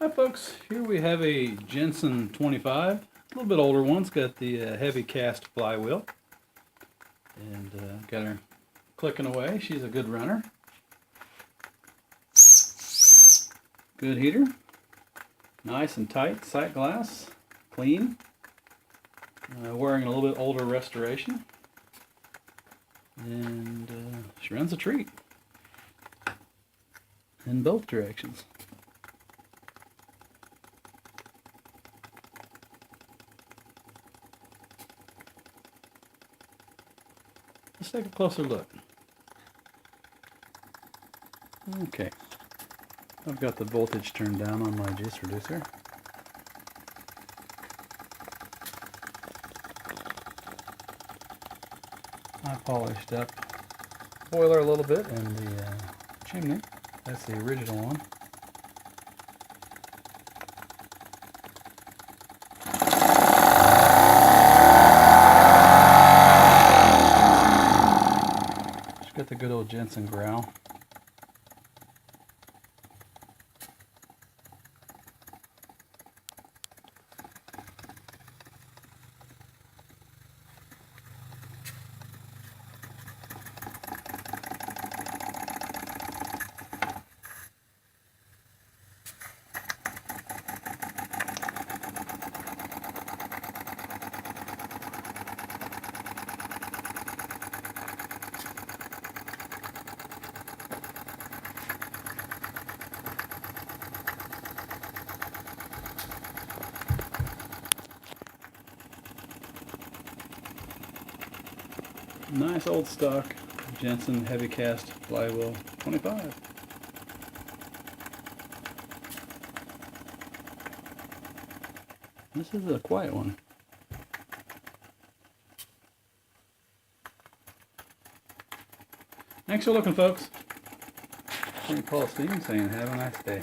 Hi folks, here we have a Jensen 25, a little bit older one. It's got the heavy cast flywheel, and got her clicking away. She's a good runner. Good heater, nice and tight sight glass, clean. Wearing a little bit older restoration, and she runs a treat in both directions. Let's take a closer look. Okay, I've got the voltage turned down on my juice reducer. I polished up boiler a little bit and the chimney. That's the original one. Just got the good old Jensen growl. Nice old stock Jensen heavy cast flywheel 25. This is a quiet one. Thanks for looking, folks. St. Paul Steve saying have a nice day.